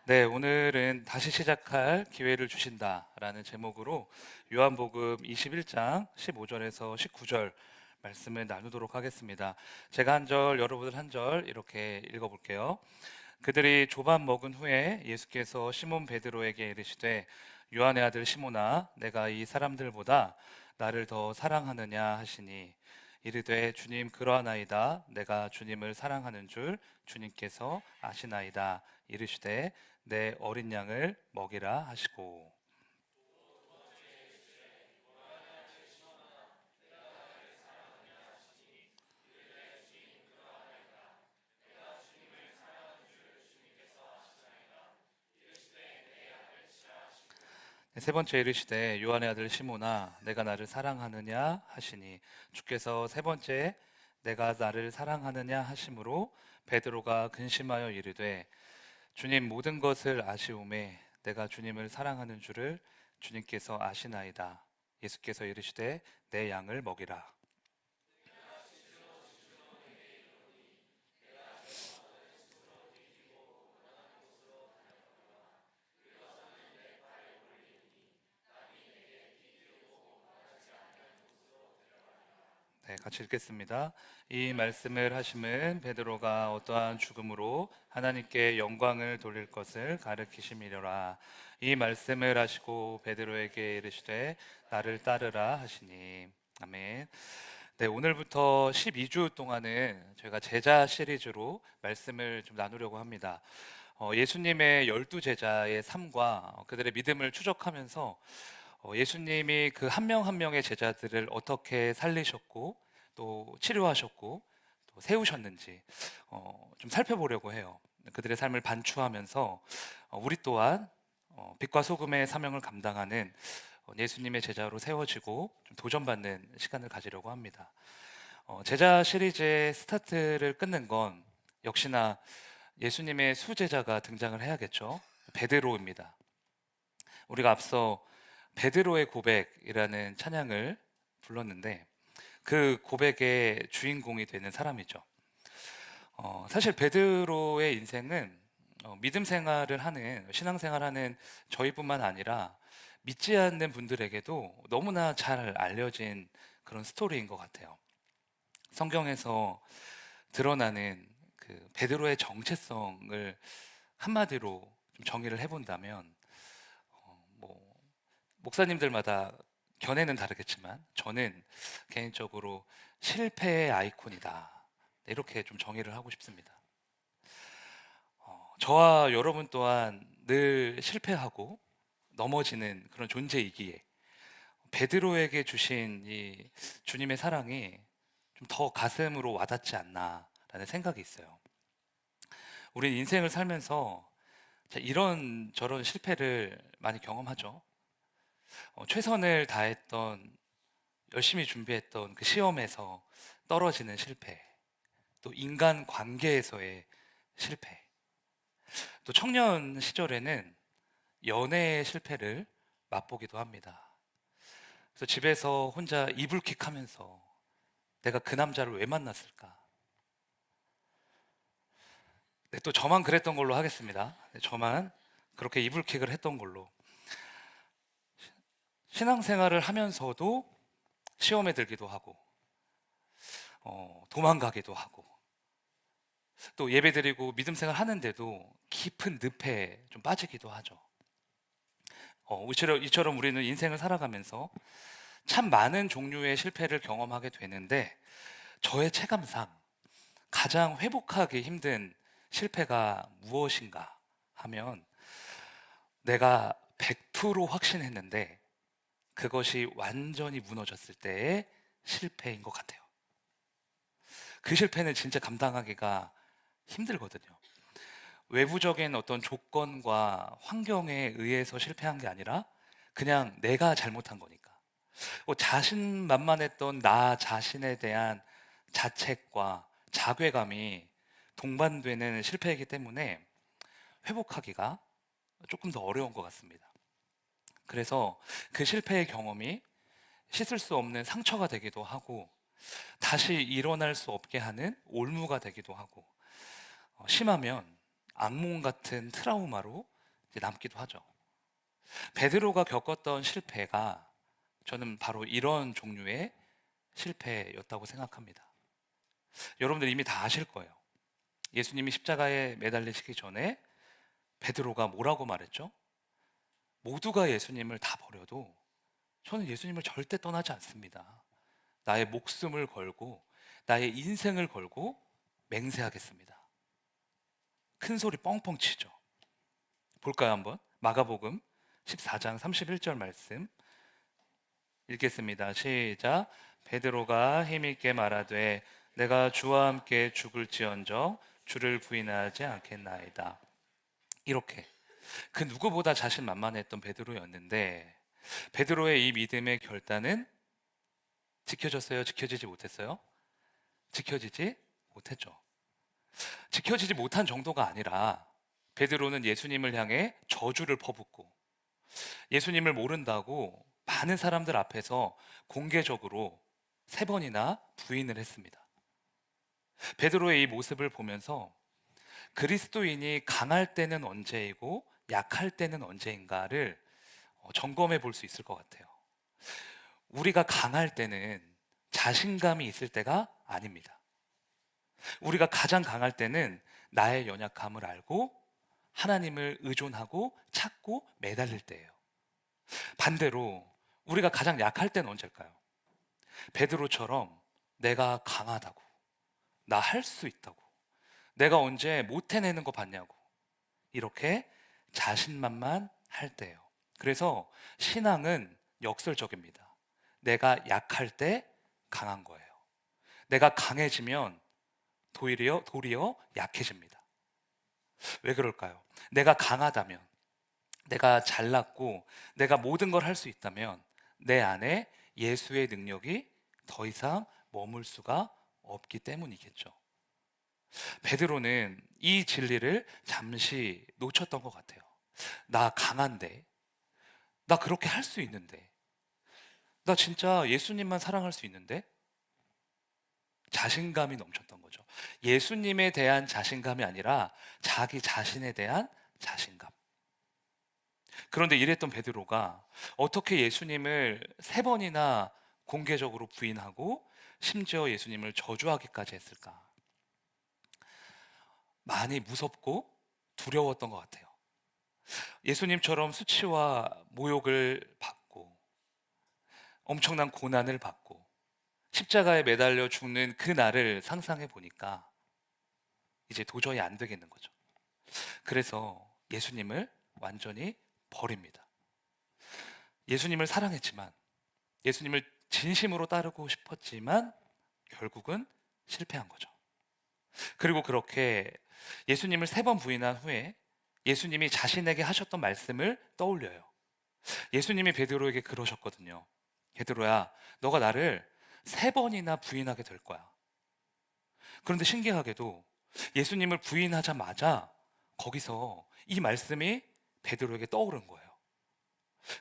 네, 오늘은 다시 시작할 기회를 주신다라는 제목으로 요한복음 21장 15절에서 19절 말씀을 나누도록 하겠습니다. 제가 한 절, 여러분들 한 절 이렇게 읽어볼게요. 그들이 조반 먹은 후에 예수께서 시몬 베드로에게 이르시되 요한의 아들 시몬아 내가 이 사람들보다 나를 더 사랑하느냐 하시니 이르되 주님 그러하나이다 내가 주님을 사랑하는 줄 주님께서 아시나이다 이르시되 내 어린 양을 먹이라 하시고. 세 번째 이르시되 요한의 아들 시몬아 내가 나를 사랑하느냐 하시니 주께서 세 번째 내가 나를 사랑하느냐 하심으로 베드로가 근심하여 이르되 주님 모든 것을 아시오매 내가 주님을 사랑하는 줄을 주님께서 아시나이다. 예수께서 이르시되 내 양을 먹이라. 네, 같이 읽겠습니다. 이 말씀을 하심은 베드로가 어떠한 죽음으로 하나님께 영광을 돌릴 것을 가르치심이려라. 이 말씀을 하시고 베드로에게 이르시되 나를 따르라 하시니. 아멘. 네, 오늘부터 12주 동안은 저희가 제자 시리즈로 말씀을 좀 나누려고 합니다. 예수님의 12제자의 삶과 그들의 믿음을 추적하면서 예수님이 그 한 명 한 명의 제자들을 어떻게 살리셨고 또 치료하셨고 또 세우셨는지 좀 살펴보려고 해요. 그들의 삶을 반추하면서 우리 또한 빛과 소금의 사명을 감당하는 예수님의 제자로 세워지고 좀 도전받는 시간을 가지려고 합니다. 제자 시리즈의 스타트를 끊는 건 역시나 예수님의 수제자가 등장을 해야겠죠. 베드로입니다. 우리가 앞서 베드로의 고백이라는 찬양을 불렀는데 그 고백의 주인공이 되는 사람이죠. 사실 베드로의 인생은 믿음 생활을 하는 신앙생활하는 저희뿐만 아니라 믿지 않는 분들에게도 너무나 잘 알려진 그런 스토리인 것 같아요. 성경에서 드러나는 그 베드로의 정체성을 한마디로 좀 정의를 해본다면 뭐 목사님들마다 견해는 다르겠지만 저는 개인적으로 실패의 아이콘이다. 네, 이렇게 좀 정의를 하고 싶습니다. 저와 여러분 또한 늘 실패하고 넘어지는 그런 존재이기에 베드로에게 주신 이 주님의 사랑이 좀 더 가슴으로 와닿지 않나라는 생각이 있어요. 우린 인생을 살면서 이런 저런 실패를 많이 경험하죠. 최선을 다했던 열심히 준비했던 그 시험에서 떨어지는 실패, 또 인간 관계에서의 실패, 또 청년 시절에는 연애의 실패를 맛보기도 합니다. 그래서 집에서 혼자 이불킥 하면서 내가 그 남자를 왜 만났을까? 네, 또 저만 그랬던 걸로 하겠습니다. 네, 저만 그렇게 이불킥을 했던 걸로. 신앙생활을 하면서도 시험에 들기도 하고, 도망가기도 하고, 또 예배드리고 믿음 생활 하는데도 깊은 늪에 좀 빠지기도 하죠. 이처럼 우리는 인생을 살아가면서 참 많은 종류의 실패를 경험하게 되는데 저의 체감상 가장 회복하기 힘든 실패가 무엇인가 하면 내가 100% 확신했는데 그것이 완전히 무너졌을 때의 실패인 것 같아요. 그 실패는 진짜 감당하기가 힘들거든요. 외부적인 어떤 조건과 환경에 의해서 실패한 게 아니라 그냥 내가 잘못한 거니까. 자신만만했던 나 자신에 대한 자책과 자괴감이 동반되는 실패이기 때문에 회복하기가 조금 더 어려운 것 같습니다. 그래서 그 실패의 경험이 씻을 수 없는 상처가 되기도 하고 다시 일어날 수 없게 하는 올무가 되기도 하고 심하면 악몽 같은 트라우마로 이제 남기도 하죠. 베드로가 겪었던 실패가 저는 바로 이런 종류의 실패였다고 생각합니다. 여러분들 이미 다 아실 거예요. 예수님이 십자가에 매달리시기 전에 베드로가 뭐라고 말했죠? 모두가 예수님을 다 버려도 저는 예수님을 절대 떠나지 않습니다. 나의 목숨을 걸고 나의 인생을 걸고 맹세하겠습니다. 큰 소리 뻥뻥 치죠. 볼까요, 한번? 마가복음 14장 31절 말씀 읽겠습니다. 시작. 베드로가 힘있게 말하되 내가 주와 함께 죽을지언정 주를 부인하지 않겠나이다. 이렇게 그 누구보다 자신만만했던 베드로였는데 베드로의 이 믿음의 결단은 지켜졌어요? 지켜지지 못했어요? 지켜지지 못했죠. 지켜지지 못한 정도가 아니라 베드로는 예수님을 향해 저주를 퍼붓고 예수님을 모른다고 많은 사람들 앞에서 공개적으로 3번이나 부인을 했습니다. 베드로의 이 모습을 보면서 그리스도인이 강할 때는 언제이고 약할 때는 언제인가를 점검해 볼 수 있을 것 같아요. 우리가 강할 때는 자신감이 있을 때가 아닙니다. 우리가 가장 강할 때는 나의 연약함을 알고 하나님을 의존하고 찾고 매달릴 때예요. 반대로 우리가 가장 약할 때는 언제일까요? 베드로처럼 내가 강하다고, 나 할 수 있다고, 내가 언제 못 해내는 거 봤냐고 이렇게 자신만만할 때예요. 그래서 신앙은 역설적입니다. 내가 약할 때 강한 거예요. 내가 강해지면 도리어 약해집니다. 왜 그럴까요? 내가 강하다면, 내가 잘났고 내가 모든 걸 할 수 있다면 내 안에 예수의 능력이 더 이상 머물 수가 없기 때문이겠죠. 베드로는 이 진리를 잠시 놓쳤던 것 같아요. 나 강한데, 나 그렇게 할 수 있는데, 나 진짜 예수님만 사랑할 수 있는데, 자신감이 넘쳤던 거죠. 예수님에 대한 자신감이 아니라 자기 자신에 대한 자신감. 그런데 이랬던 베드로가 어떻게 예수님을 3번이나 공개적으로 부인하고 심지어 예수님을 저주하기까지 했을까? 많이 무섭고 두려웠던 것 같아요. 예수님처럼 수치와 모욕을 받고 엄청난 고난을 받고 십자가에 매달려 죽는 그 날을 상상해 보니까 이제 도저히 안 되겠는 거죠. 그래서 예수님을 완전히 버립니다. 예수님을 사랑했지만, 예수님을 진심으로 따르고 싶었지만 결국은 실패한 거죠. 그리고 그렇게 예수님을 3번 부인한 후에 예수님이 자신에게 하셨던 말씀을 떠올려요. 예수님이 베드로에게 그러셨거든요. 베드로야, 너가 나를 3번이나 부인하게 될 거야. 그런데 신기하게도 예수님을 부인하자마자 거기서 이 말씀이 베드로에게 떠오른 거예요.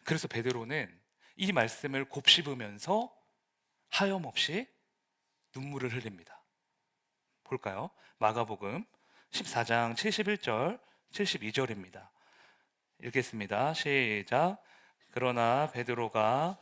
그래서 베드로는 이 말씀을 곱씹으면서 하염없이 눈물을 흘립니다. 볼까요? 마가복음 14장 71절, 72절입니다. 읽겠습니다. 시작. 그러나 베드로가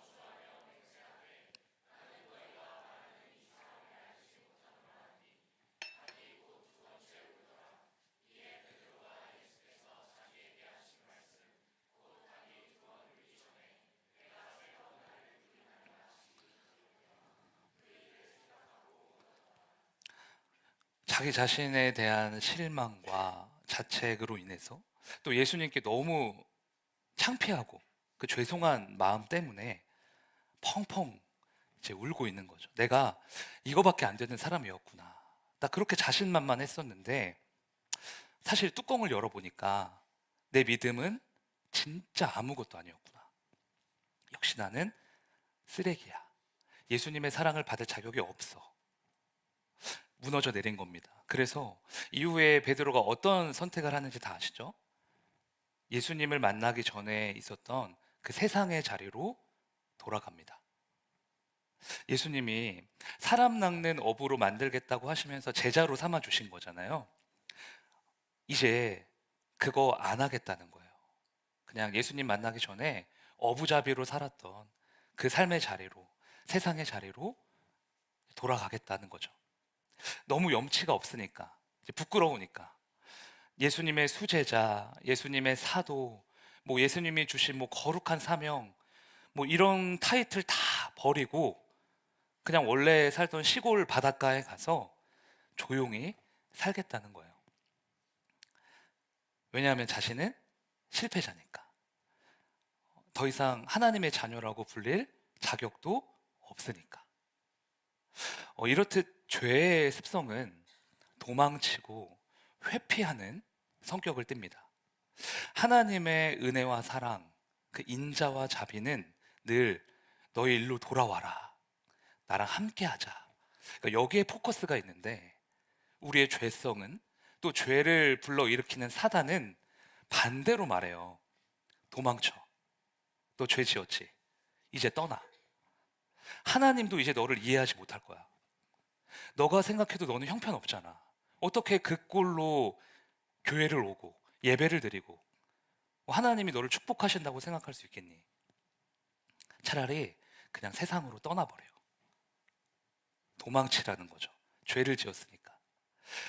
자기 자신에 대한 실망과 자책으로 인해서 또 예수님께 너무 창피하고 그 죄송한 마음 때문에 펑펑 이제 울고 있는 거죠. 내가 이거밖에 안 되는 사람이었구나. 나 그렇게 자신만만했었는데 사실 뚜껑을 열어보니까 내 믿음은 진짜 아무것도 아니었구나. 역시 나는 쓰레기야. 예수님의 사랑을 받을 자격이 없어. 무너져 내린 겁니다. 그래서 이후에 베드로가 어떤 선택을 하는지 다 아시죠? 예수님을 만나기 전에 있었던 그 세상의 자리로 돌아갑니다. 예수님이 사람 낚는 어부로 만들겠다고 하시면서 제자로 삼아 주신 거잖아요. 이제 그거 안 하겠다는 거예요. 그냥 예수님 만나기 전에 어부잡이로 살았던 그 삶의 자리로, 세상의 자리로 돌아가겠다는 거죠. 너무 염치가 없으니까, 이제 부끄러우니까. 예수님의 수제자, 예수님의 사도, 뭐 예수님이 주신 뭐 거룩한 사명, 뭐 이런 타이틀 다 버리고 그냥 원래 살던 시골 바닷가에 가서 조용히 살겠다는 거예요. 왜냐하면 자신은 실패자니까. 더 이상 하나님의 자녀라고 불릴 자격도 없으니까. 이렇듯 죄의 습성은 도망치고 회피하는 성격을 띱니다. 하나님의 은혜와 사랑, 그 인자와 자비는 늘 너희 일로 돌아와라. 나랑 함께 하자. 그러니까 여기에 포커스가 있는데 우리의 죄성은, 또 죄를 불러일으키는 사단은 반대로 말해요. 도망쳐. 너 죄 지었지? 이제 떠나. 하나님도 이제 너를 이해하지 못할 거야. 너가 생각해도 너는 형편없잖아. 어떻게 그 꼴로 교회를 오고 예배를 드리고 하나님이 너를 축복하신다고 생각할 수 있겠니? 차라리 그냥 세상으로 떠나버려요. 도망치라는 거죠. 죄를 지었으니까.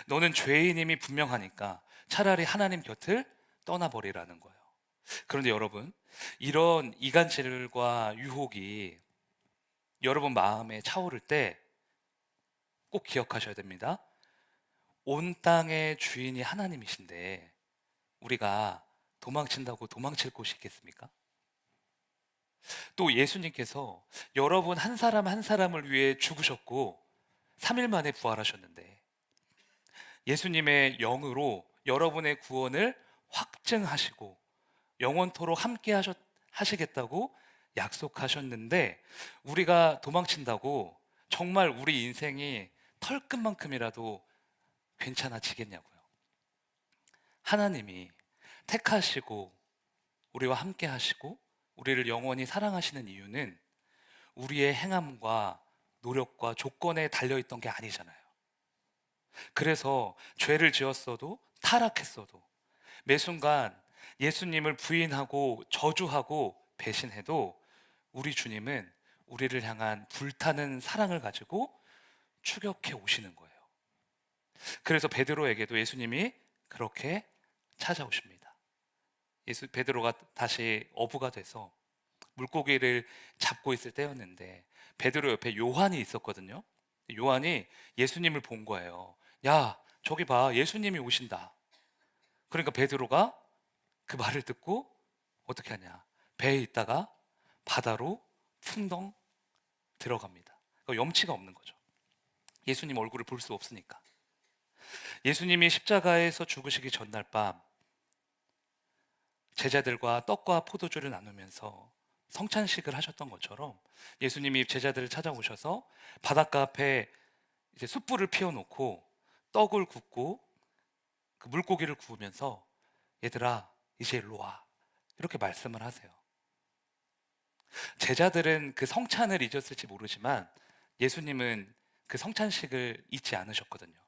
너는 죄인임이 분명하니까 차라리 하나님 곁을 떠나버리라는 거예요. 그런데 여러분, 이런 이간질과 유혹이 여러분 마음에 차오를 때 꼭 기억하셔야 됩니다. 온 땅의 주인이 하나님이신데 우리가 도망친다고 도망칠 곳이 있겠습니까? 또 예수님께서 여러분 한 사람 한 사람을 위해 죽으셨고 3일 만에 부활하셨는데 예수님의 영으로 여러분의 구원을 확증하시고 영원토록 함께 하시겠다고 약속하셨는데 우리가 도망친다고 정말 우리 인생이 털끝만큼이라도 괜찮아지겠냐고요. 하나님이 택하시고 우리와 함께 하시고 우리를 영원히 사랑하시는 이유는 우리의 행함과 노력과 조건에 달려있던 게 아니잖아요. 그래서 죄를 지었어도 타락했어도 매 순간 예수님을 부인하고 저주하고 배신해도 우리 주님은 우리를 향한 불타는 사랑을 가지고 추격해 오시는 거예요. 그래서 베드로에게도 예수님이 그렇게 찾아오십니다. 베드로가 다시 어부가 돼서 물고기를 잡고 있을 때였는데 베드로 옆에 요한이 있었거든요. 요한이 예수님을 본 거예요. 야, 저기 봐, 예수님이 오신다. 그러니까 베드로가 그 말을 듣고 어떻게 하냐? 배에 있다가 바다로 풍덩 들어갑니다. 그러니까 염치가 없는 거죠. 예수님 얼굴을 볼 수 없으니까. 예수님이 십자가에서 죽으시기 전날 밤 제자들과 떡과 포도주를 나누면서 성찬식을 하셨던 것처럼 예수님이 제자들을 찾아오셔서 바닷가 앞에 이제 숯불을 피워놓고 떡을 굽고 그 물고기를 구우면서 얘들아 이제 일로 와 이렇게 말씀을 하세요. 제자들은 그 성찬을 잊었을지 모르지만 예수님은 그 성찬식을 잊지 않으셨거든요.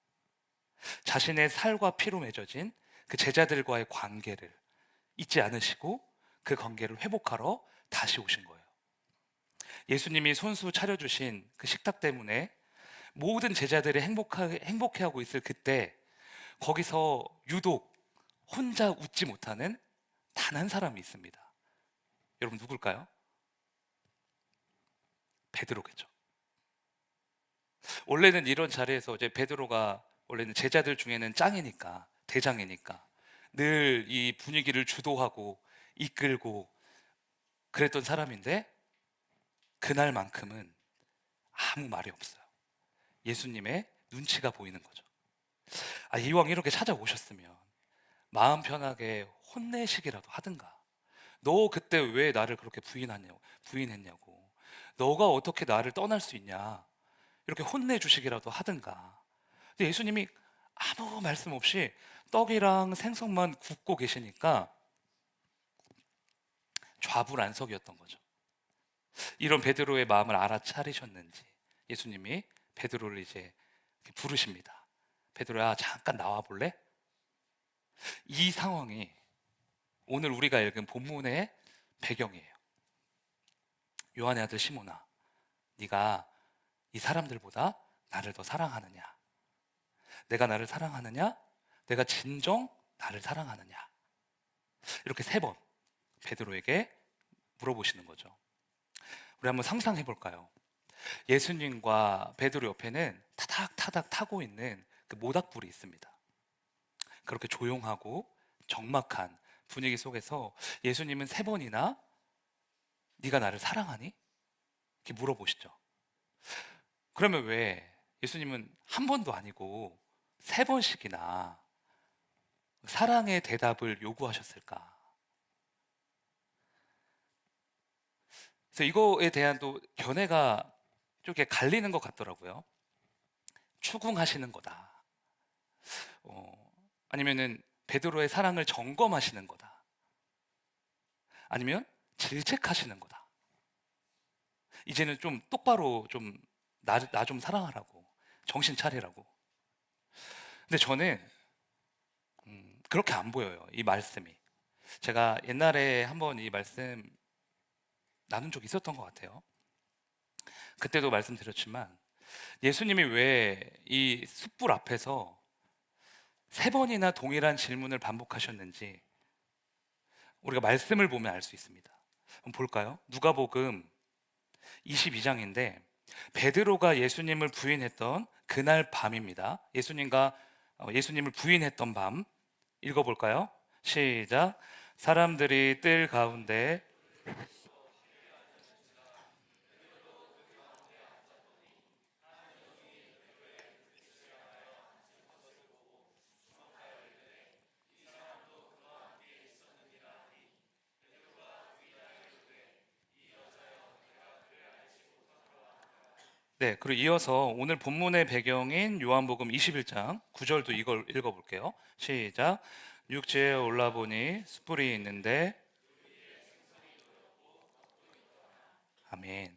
자신의 살과 피로 맺어진 그 제자들과의 관계를 잊지 않으시고 그 관계를 회복하러 다시 오신 거예요. 예수님이 손수 차려주신 그 식탁 때문에 모든 제자들이 행복해하고 있을 그때 거기서 유독 혼자 웃지 못하는 단 한 사람이 있습니다. 여러분 누굴까요? 베드로겠죠. 원래는 이런 자리에서 이제 베드로가 원래는 제자들 중에는 짱이니까, 대장이니까 늘 이 분위기를 주도하고 이끌고 그랬던 사람인데 그날만큼은 아무 말이 없어요. 예수님의 눈치가 보이는 거죠. 이왕 이렇게 찾아오셨으면 마음 편하게 혼내시기라도 하든가. 너 그때 왜 나를 그렇게 부인했냐고. 너가 어떻게 나를 떠날 수 있냐. 이렇게 혼내주시기라도 하든가. 근데 예수님이 아무 말씀 없이 떡이랑 생선만 굽고 계시니까 좌불안석이었던 거죠. 이런 베드로의 마음을 알아차리셨는지 예수님이 베드로를 이제 부르십니다. 베드로야 잠깐 나와 볼래? 이 상황이 오늘 우리가 읽은 본문의 배경이에요. 요한의 아들 시몬아, 네가 이 사람들보다 나를 더 사랑하느냐? 내가 나를 사랑하느냐? 내가 진정 나를 사랑하느냐? 이렇게 3번 베드로에게 물어보시는 거죠. 우리 한번 상상해 볼까요? 예수님과 베드로 옆에는 타닥타닥 타고 있는 그 모닥불이 있습니다. 그렇게 조용하고 적막한 분위기 속에서 예수님은 3번이나 네가 나를 사랑하니? 이렇게 물어보시죠. 그러면 왜 예수님은 한 번도 아니고 3번씩이나 사랑의 대답을 요구하셨을까? 그래서 이거에 대한 또 견해가 좀 이렇게 갈리는 것 같더라고요. 추궁하시는 거다. 아니면은 베드로의 사랑을 점검하시는 거다. 아니면 질책하시는 거다. 이제는 좀 똑바로 좀 나 좀 사랑하라고, 정신 차리라고. 근데 저는 그렇게 안 보여요, 이 말씀이. 제가 옛날에 한번 이 말씀 나눈 적 있었던 것 같아요. 그때도 말씀드렸지만 예수님이 왜 이 숯불 앞에서 3번이나 동일한 질문을 반복하셨는지 우리가 말씀을 보면 알 수 있습니다. 한번 볼까요? 누가복음 22장인데 베드로가 예수님을 부인했던 그날 밤입니다. 예수님을 부인했던 밤 읽어볼까요? 시작. 사람들이 뜰 가운데 네, 그리고 이어서 오늘 본문의 배경인 요한복음 21장 9절도 이걸 읽어볼게요. 시작. 육지에 올라보니 숯불이 있는데 아멘.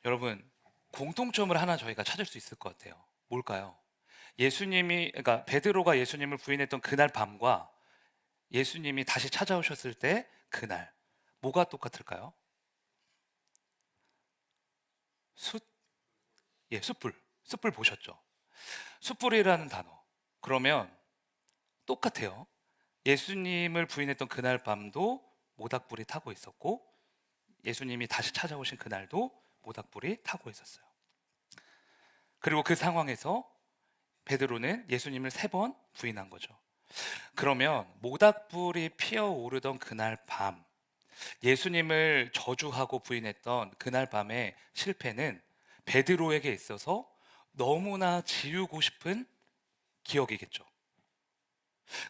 여러분, 공통점을 하나 저희가 찾을 수 있을 것 같아요. 뭘까요? 그러니까 베드로가 예수님을 부인했던 그날 밤과 예수님이 다시 찾아오셨을 때 그날 뭐가 똑같을까요? 숯, 숯불 보셨죠? 숯불이라는 단어. 그러면 똑같아요. 예수님을 부인했던 그날 밤도 모닥불이 타고 있었고 예수님이 다시 찾아오신 그날도 모닥불이 타고 있었어요. 그리고 그 상황에서 베드로는 예수님을 3번 부인한 거죠. 그러면 모닥불이 피어오르던 그날 밤, 예수님을 저주하고 부인했던 그날 밤의 실패는 베드로에게 있어서 너무나 지우고 싶은 기억이겠죠.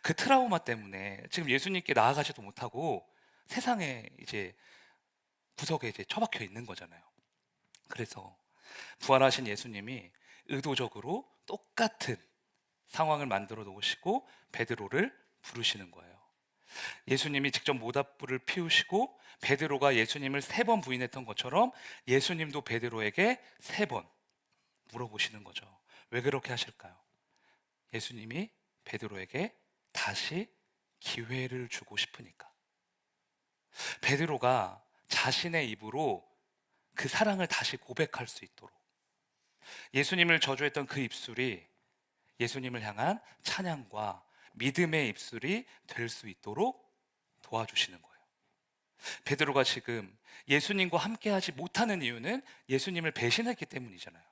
그 트라우마 때문에 지금 예수님께 나아가지도 못하고 세상에 이제 구석에 이제 처박혀 있는 거잖아요. 그래서 부활하신 예수님이 의도적으로 똑같은 상황을 만들어 놓으시고 베드로를 부르시는 거예요. 예수님이 직접 모닥불을 피우시고 베드로가 예수님을 3번 부인했던 것처럼 예수님도 베드로에게 3번 물어보시는 거죠. 왜 그렇게 하실까요? 예수님이 베드로에게 다시 기회를 주고 싶으니까. 베드로가 자신의 입으로 그 사랑을 다시 고백할 수 있도록 예수님을 저주했던 그 입술이 예수님을 향한 찬양과 믿음의 입술이 될 수 있도록 도와주시는 거예요. 베드로가 지금 예수님과 함께하지 못하는 이유는 예수님을 배신했기 때문이잖아요.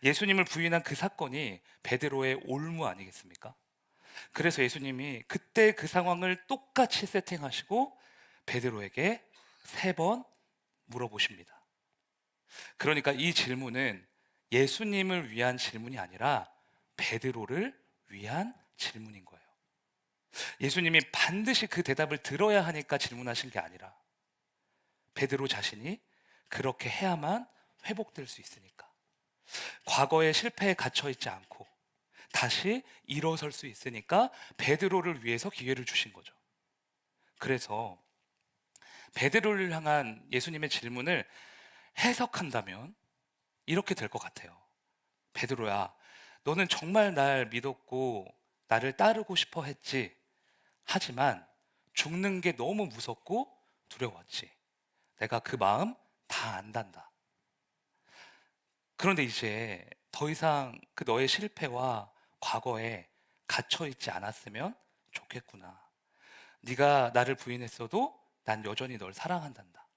예수님을 부인한 그 사건이 베드로의 올무 아니겠습니까? 그래서 예수님이 그때 그 상황을 똑같이 세팅하시고 베드로에게 3번 물어보십니다. 그러니까 이 질문은 예수님을 위한 질문이 아니라 베드로를 위한 질문인 거예요. 예수님이 반드시 그 대답을 들어야 하니까 질문하신 게 아니라 베드로 자신이 그렇게 해야만 회복될 수 있으니까, 과거의 실패에 갇혀 있지 않고 다시 일어설 수 있으니까 베드로를 위해서 기회를 주신 거죠. 그래서 베드로를 향한 예수님의 질문을 해석한다면 이렇게 될 것 같아요. 베드로야, 너는 정말 날 믿었고 나를 따르고 싶어 했지. 하지만 죽는 게 너무 무섭고 두려웠지. 내가 그 마음 다 안단다. 그런데 이제 더 이상 그 너의 실패와 과거에 갇혀 있지 않았으면 좋겠구나. 네가 나를 부인했어도 난 여전히 널 사랑한단다.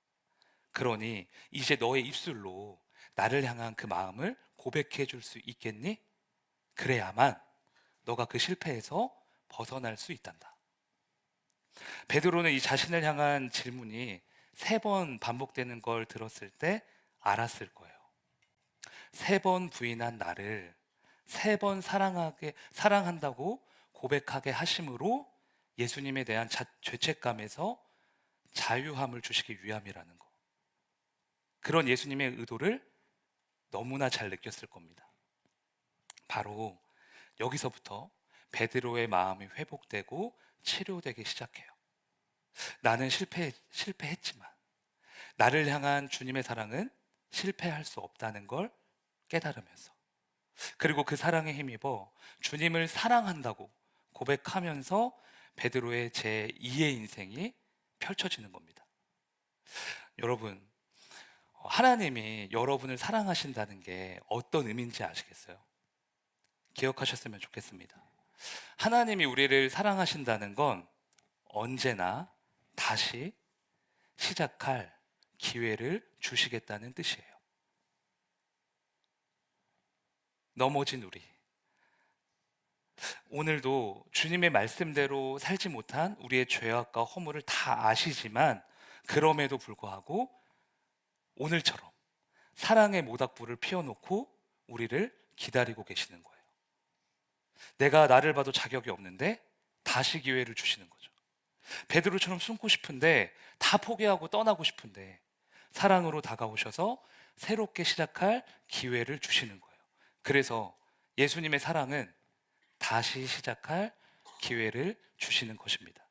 그러니 이제 너의 입술로 나를 향한 그 마음을 고백해 줄 수 있겠니? 그래야만 너가 그 실패에서 벗어날 수 있단다. 베드로는 이 자신을 향한 질문이 3번 반복되는 걸 들었을 때 알았을 거예요. 3번 부인한 나를 3번 사랑한다고 고백하게 하심으로 예수님에 대한 죄책감에서 자유함을 주시기 위함이라는 거. 그런 예수님의 의도를 너무나 잘 느꼈을 겁니다. 바로 여기서부터 베드로의 마음이 회복되고 치료되기 시작해요. 나는 실패했지만 나를 향한 주님의 사랑은 실패할 수 없다는 걸 깨달으면서, 그리고 그 사랑에 힘입어 주님을 사랑한다고 고백하면서 베드로의 제2의 인생이 펼쳐지는 겁니다. 여러분, 하나님이 여러분을 사랑하신다는 게 어떤 의미인지 아시겠어요? 기억하셨으면 좋겠습니다. 하나님이 우리를 사랑하신다는 건 언제나 다시 시작할 기회를 주시겠다는 뜻이에요. 넘어진 우리, 오늘도 주님의 말씀대로 살지 못한 우리의 죄악과 허물을 다 아시지만 그럼에도 불구하고 오늘처럼 사랑의 모닥불을 피워놓고 우리를 기다리고 계시는 거예요. 내가 나를 봐도 자격이 없는데 다시 기회를 주시는 거죠. 베드로처럼 숨고 싶은데, 다 포기하고 떠나고 싶은데 사랑으로 다가오셔서 새롭게 시작할 기회를 주시는 거예요. 그래서 예수님의 사랑은 다시 시작할 기회를 주시는 것입니다.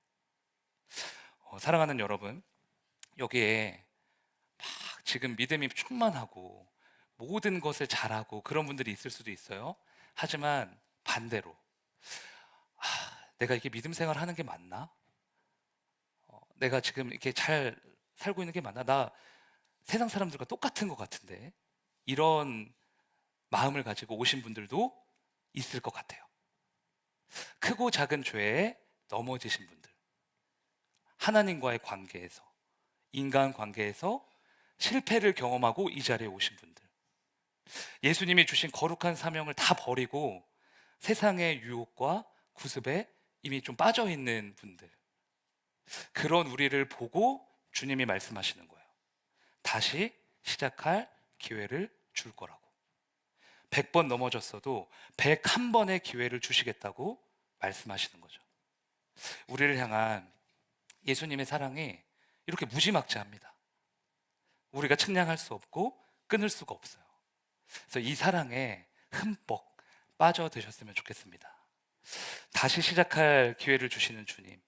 사랑하는 여러분, 여기에 막 지금 믿음이 충만하고 모든 것을 잘하고 그런 분들이 있을 수도 있어요. 하지만 반대로, 내가 이게 믿음 생활 하는 게 맞나? 내가 지금 이렇게 잘 살고 있는 게 맞나? 나 세상 사람들과 똑같은 것 같은데, 이런 마음을 가지고 오신 분들도 있을 것 같아요. 크고 작은 죄에 넘어지신 분들, 하나님과의 관계에서, 인간 관계에서 실패를 경험하고 이 자리에 오신 분들, 예수님이 주신 거룩한 사명을 다 버리고 세상의 유혹과 구습에 이미 좀 빠져 있는 분들, 그런 우리를 보고 주님이 말씀하시는 거예요. 다시 시작할 기회를 줄 거라고. 100번 넘어졌어도 101번의 기회를 주시겠다고 말씀하시는 거죠. 우리를 향한 예수님의 사랑이 이렇게 무지막지합니다. 우리가 측량할 수 없고 끊을 수가 없어요. 그래서 이 사랑에 흠뻑 빠져드셨으면 좋겠습니다. 다시 시작할 기회를 주시는 주님,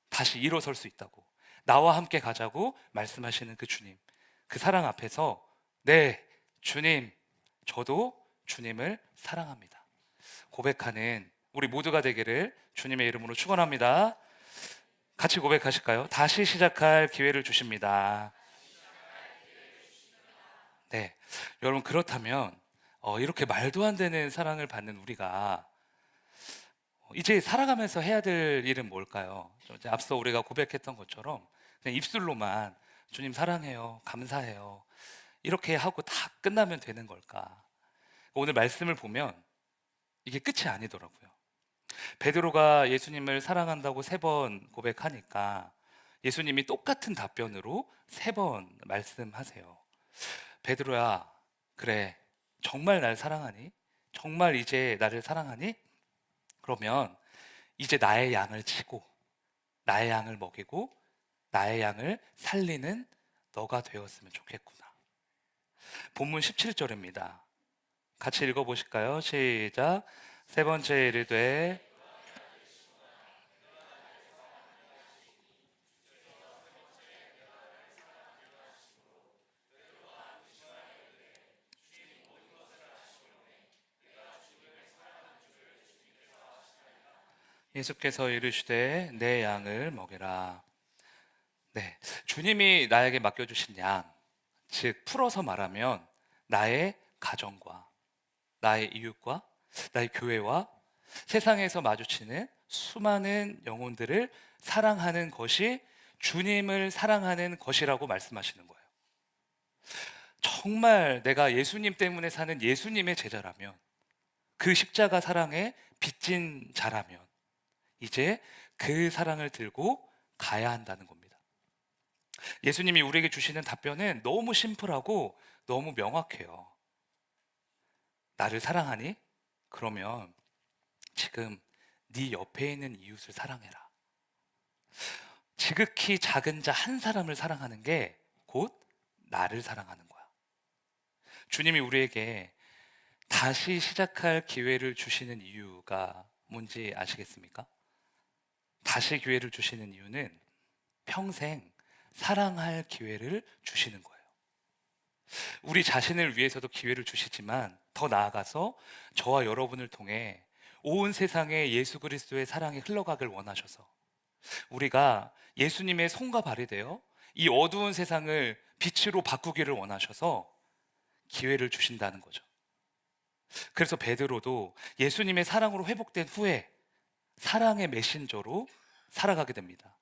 다시 일어설 수 있다고, 나와 함께 가자고 말씀하시는 그 주님, 그 사랑 앞에서 네, 주님, 저도 주님을 사랑합니다 고백하는 우리 모두가 되기를 주님의 이름으로 축원합니다. 같이 고백하실까요? 다시 시작할 기회를 주십니다. 네, 여러분, 그렇다면 이렇게 말도 안 되는 사랑을 받는 우리가 이제 살아가면서 해야 될 일은 뭘까요? 이제 앞서 우리가 고백했던 것처럼 그냥 입술로만 주님 사랑해요, 감사해요, 이렇게 하고 다 끝나면 되는 걸까? 오늘 말씀을 보면 이게 끝이 아니더라고요. 베드로가 예수님을 사랑한다고 3번 고백하니까 예수님이 똑같은 답변으로 3번 말씀하세요. 베드로야, 그래, 정말 날 사랑하니? 정말 이제 나를 사랑하니? 그러면 이제 나의 양을 치고 나의 양을 먹이고 나의 양을 살리는 너가 되었으면 좋겠구나. 본문 17절입니다. 같이 읽어보실까요? 시작. 3번째 이르되 예수께서 이르시되 내 양을 먹여라. 네, 주님이 나에게 맡겨주신 양, 즉 풀어서 말하면 나의 가정과 나의 이웃과 나의 교회와 세상에서 마주치는 수많은 영혼들을 사랑하는 것이 주님을 사랑하는 것이라고 말씀하시는 거예요. 정말 내가 예수님 때문에 사는 예수님의 제자라면, 그 십자가 사랑에 빚진 자라면 이제 그 사랑을 들고 가야 한다는 겁니다. 예수님이 우리에게 주시는 답변은 너무 심플하고 너무 명확해요. 나를 사랑하니? 그러면 지금 네 옆에 있는 이웃을 사랑해라. 지극히 작은 자 한 사람을 사랑하는 게 곧 나를 사랑하는 거야. 주님이 우리에게 다시 시작할 기회를 주시는 이유가 뭔지 아시겠습니까? 다시 기회를 주시는 이유는 평생 사랑할 기회를 주시는 거예요. 우리 자신을 위해서도 기회를 주시지만 더 나아가서 저와 여러분을 통해 온 세상에 예수 그리스도의 사랑이 흘러가길 원하셔서 우리가 예수님의 손과 발이 되어 이 어두운 세상을 빛으로 바꾸기를 원하셔서 기회를 주신다는 거죠. 그래서 베드로도 예수님의 사랑으로 회복된 후에 사랑의 메신저로 살아가게 됩니다.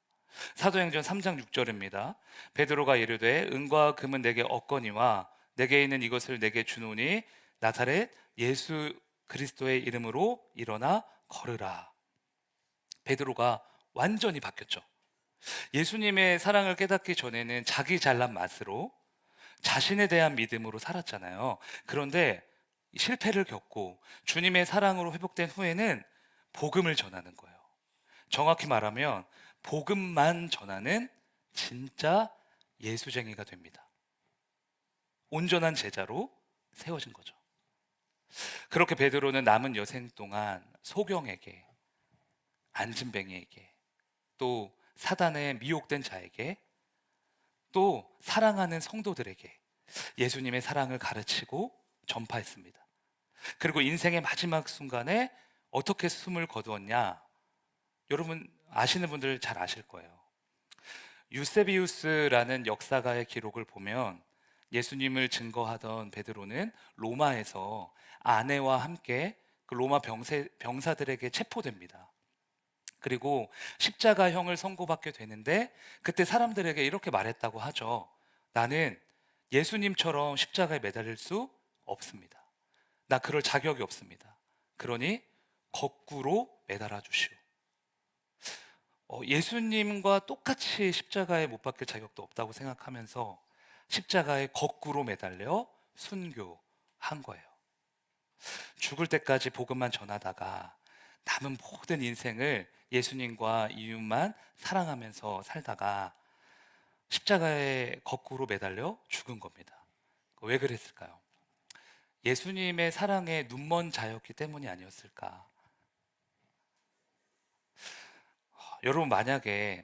사도행전 3장 6절입니다. 베드로가 이르되 은과 금은 내게 없거니와 내게 있는 이것을 내게 주노니 나사렛 예수 그리스도의 이름으로 일어나 걸으라. 베드로가 완전히 바뀌었죠. 예수님의 사랑을 깨닫기 전에는 자기 잘난 맛으로 자신에 대한 믿음으로 살았잖아요. 그런데 실패를 겪고 주님의 사랑으로 회복된 후에는 복음을 전하는 거예요. 정확히 말하면 복음만 전하는 진짜 예수쟁이가 됩니다. 온전한 제자로 세워진 거죠. 그렇게 베드로는 남은 여생 동안 소경에게, 안진뱅이에게, 또 사단에 미혹된 자에게, 또 사랑하는 성도들에게 예수님의 사랑을 가르치고 전파했습니다. 그리고 인생의 마지막 순간에 어떻게 숨을 거두었냐? 여러분 아시는 분들 잘 아실 거예요. 유세비우스라는 역사가의 기록을 보면 예수님을 증거하던 베드로는 로마에서 아내와 함께 그 로마 병사들에게 체포됩니다. 그리고 십자가형을 선고받게 되는데 그때 사람들에게 이렇게 말했다고 하죠. 나는 예수님처럼 십자가에 매달릴 수 없습니다. 나 그럴 자격이 없습니다. 그러니 거꾸로 매달아 주시오. 예수님과 똑같이 십자가에 못 박힐 자격도 없다고 생각하면서 십자가에 거꾸로 매달려 순교한 거예요. 죽을 때까지 복음만 전하다가 남은 모든 인생을 예수님과 이웃만 사랑하면서 살다가 십자가에 거꾸로 매달려 죽은 겁니다. 왜 그랬을까요? 예수님의 사랑에 눈먼 자였기 때문이 아니었을까? 여러분 만약에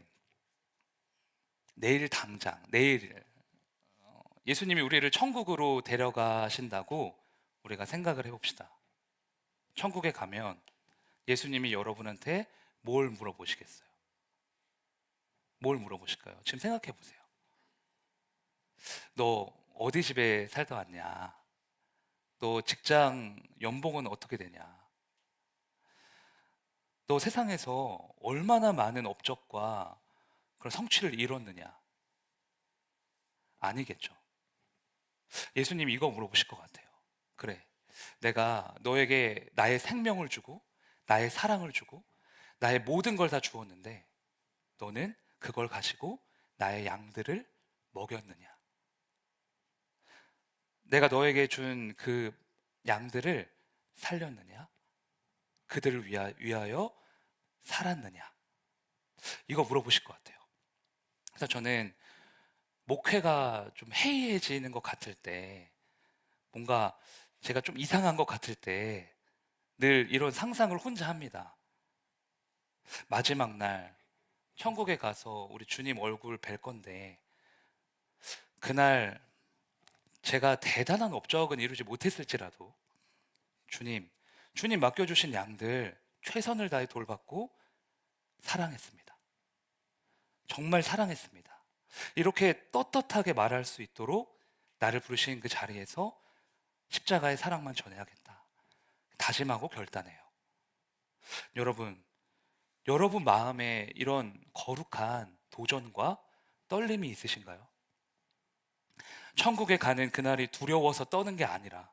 내일 당장 내일 예수님이 우리를 천국으로 데려가신다고 우리가 생각을 해봅시다. 천국에 가면 예수님이 여러분한테 뭘 물어보시겠어요? 뭘 물어보실까요? 지금 생각해 보세요. 너 어디 집에 살다 왔냐? 너 직장 연봉은 어떻게 되냐? 너 세상에서 얼마나 많은 업적과 그런 성취를 이뤘느냐? 아니겠죠. 예수님이 이거 물어보실 것 같아요. 그래, 내가 너에게 나의 생명을 주고 나의 사랑을 주고 나의 모든 걸 다 주었는데 너는 그걸 가지고 나의 양들을 먹였느냐? 내가 너에게 준 그 양들을 살렸느냐? 그들을 위하여 살았느냐? 이거 물어보실 것 같아요. 그래서 저는 목회가 좀 해이해지는 것 같을 때, 뭔가 제가 좀 이상한 것 같을 때 늘 이런 상상을 혼자 합니다. 마지막 날 천국에 가서 우리 주님 얼굴 뵐 건데 그날 제가 대단한 업적은 이루지 못했을지라도 주님 맡겨주신 양들 최선을 다해 돌봤고 사랑했습니다. 정말 사랑했습니다. 이렇게 떳떳하게 말할 수 있도록 나를 부르신 그 자리에서 십자가의 사랑만 전해야겠다 다짐하고 결단해요. 여러분 마음에 이런 거룩한 도전과 떨림이 있으신가요? 천국에 가는 그날이 두려워서 떠는 게 아니라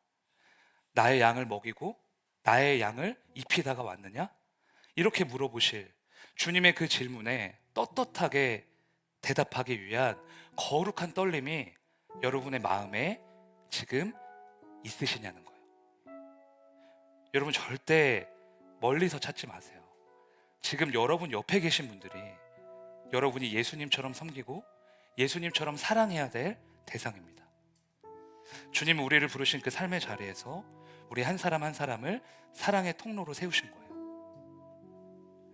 나의 양을 먹이고 나의 양을 입히다가 왔느냐? 이렇게 물어보실 주님의 그 질문에 떳떳하게 대답하기 위한 거룩한 떨림이 여러분의 마음에 지금 있으시냐는 거예요. 여러분 절대 멀리서 찾지 마세요. 지금 여러분 옆에 계신 분들이 여러분이 예수님처럼 섬기고 예수님처럼 사랑해야 될 대상입니다. 주님은 우리를 부르신 그 삶의 자리에서 우리 한 사람 한 사람을 사랑의 통로로 세우신 거예요.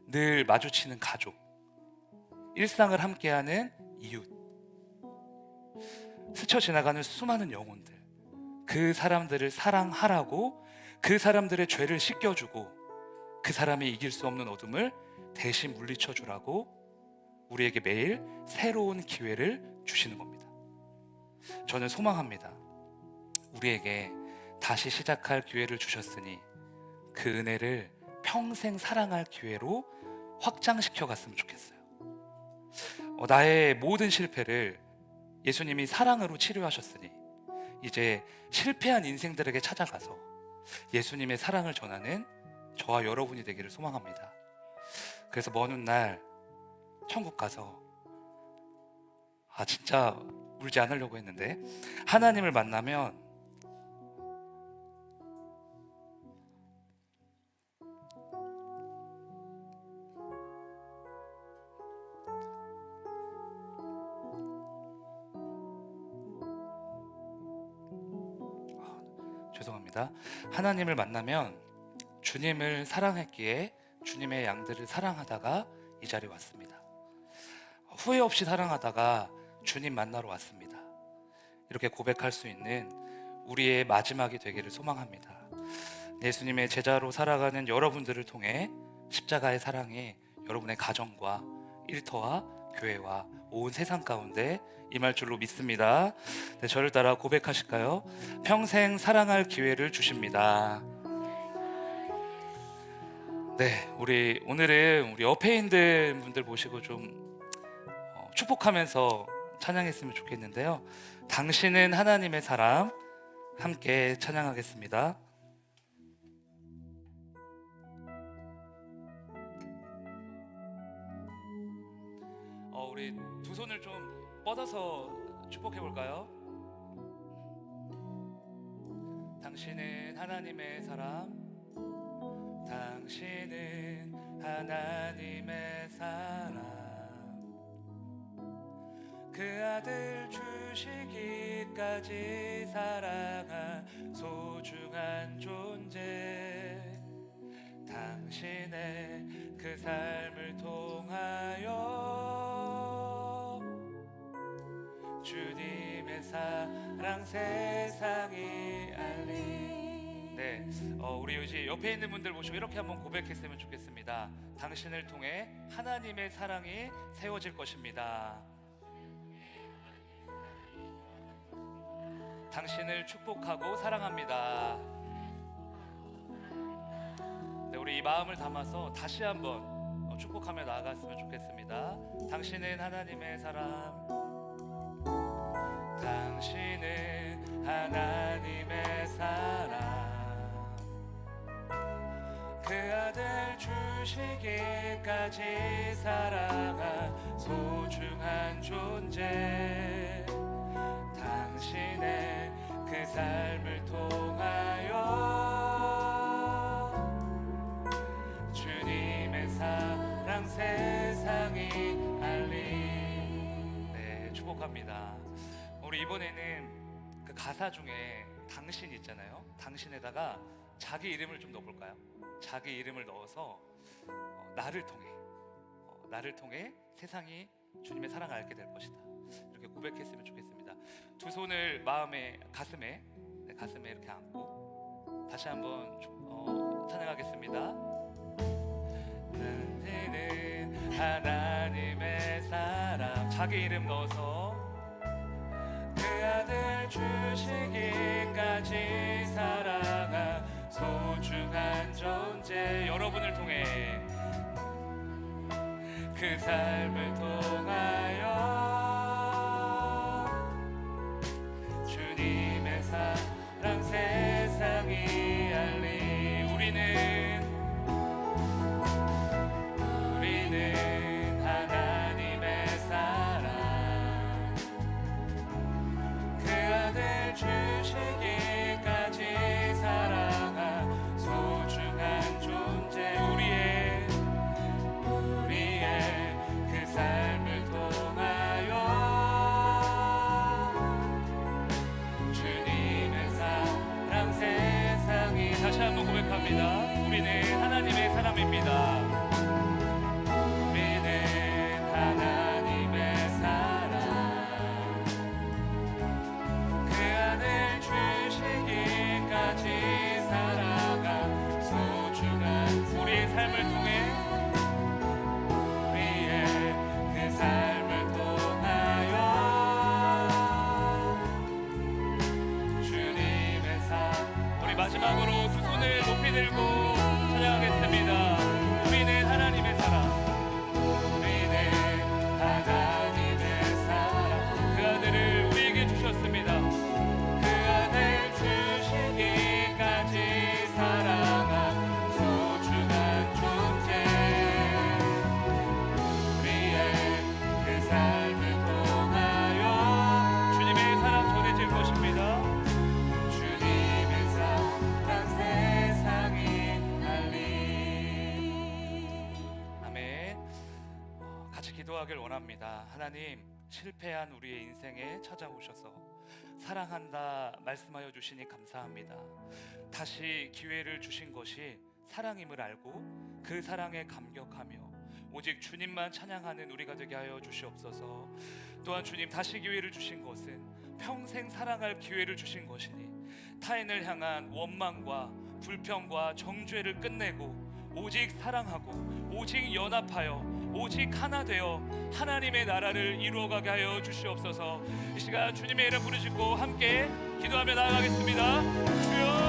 늘 마주치는 가족, 일상을 함께하는 이웃, 스쳐 지나가는 수많은 영혼들, 그 사람들을 사랑하라고 그 사람들의 죄를 씻겨주고 그 사람이 이길 수 없는 어둠을 대신 물리쳐주라고 우리에게 매일 새로운 기회를 주시는 겁니다. 저는 소망합니다. 우리에게 다시 시작할 기회를 주셨으니 그 은혜를 평생 사랑할 기회로 확장시켜 갔으면 좋겠어요. 나의 모든 실패를 예수님이 사랑으로 치료하셨으니 이제 실패한 인생들에게 찾아가서 예수님의 사랑을 전하는 저와 여러분이 되기를 소망합니다. 그래서 먼 훗날 천국 가서 진짜 울지 않으려고 했는데 하나님을 만나면 죄송합니다. 하나님을 만나면 주님을 사랑했기에 주님의 양들을 사랑하다가 이 자리에 왔습니다. 후회 없이 사랑하다가 주님 만나러 왔습니다. 이렇게 고백할 수 있는 우리의 마지막이 되기를 소망합니다. 예수님의 제자로 살아가는 여러분들을 통해 십자가의 사랑이 여러분의 가정과 일터와 교회와 온 세상 가운데 임할 줄로 믿습니다. 네, 저를 따라 고백하실까요? 평생 사랑할 기회를 주십니다. 네, 오늘은 우리 옆에 있는 분들 모시고 좀 축복하면서 찬양했으면 좋겠는데요. 당신은 하나님의 사람 함께 찬양하겠습니다. 우리 두 손을 좀 뻗어서 축복해 볼까요? 당신은 하나님의 사람, 당신은 하나님의 사람, 그 아들 주시기까지 사랑한 소중한 존재, 당신의 그 삶을 통하여 주님의 사랑 세상이 알리. 네, 우리 이제 옆에 있는 분들 모시고 이렇게 한번 고백했으면 좋겠습니다. 당신을 통해 하나님의 사랑이 세워질 것입니다. 당신을 축복하고 사랑합니다. 네, 우리 이 마음을 담아서 다시 한번 축복하며 나아갔으면 좋겠습니다. 당신은 하나님의 사람, 당신은 하나님의 사람, 그 아들 주시기까지 사랑한 소중한 존재, 당신의 그 삶을 통하여 주님의 사랑 세상이 알리. 네, 축복합니다. 우리 이번에는 그 가사 중에 당신 있잖아요. 당신에다가 자기 이름을 좀 넣어볼까요? 자기 이름을 넣어서 나를 통해 세상이 주님의 사랑을 알게 될 것이다. 이렇게 고백했으면 좋겠습니다. 두 손을 가슴에 이렇게 안고 다시 한번 찬양하겠습니다. 나는 하나님의 사랑, 자기 이름 넣어서 그 아들 주시기까지 사랑한 소중한 존재, 여러분을 통해 그 삶을 통하여 주님의 사랑 세상이 알리. 우리는 하나님의 사랑, 그 아들 주시기까지 사랑한 소중한 존재, 우리의 그 삶을 통하여 주님의 사랑 세상이. 다시 한번 고백합니다. 우리는 하나님의 사람입니다. 우리는 하나님의 사랑, 그 아들 주시기까지 사랑한 소중한 우리의 삶을 통해 그 삶을 통하여 주님의 사랑. 우리 마지막으로 두 손을 높이 들고 찬양하겠습니다. 우리는 하나님의 사랑, 우리는 하나님의 사랑, 그 아들을 우리에게 주셨습니다. 그 아들 주시기까지 사랑한 소중한 존재, 그 삶을 통하여 주님의 사랑 전해질 것입니다. 주님의 사랑 세상이 알리. 아멘. 같이 기도하길 원합니다. 하나님, 실패한 우리의 인생에 찾아오셔서 사랑한다 말씀하여 주시니 감사합니다. 다시 기회를 주신 것이 사랑임을 알고 그 사랑에 감격하며 오직 주님만 찬양하는 우리가 되게 하여 주시옵소서. 또한 주님, 다시 기회를 주신 것은 평생 사랑할 기회를 주신 것이니 타인을 향한 원망과 불평과 정죄를 끝내고 오직 사랑하고 오직 연합하여 오직 하나 되어 하나님의 나라를 이루어가게 하여 주시옵소서. 이 시간 주님의 이름 부르시고 함께 기도하며 나아가겠습니다. 주여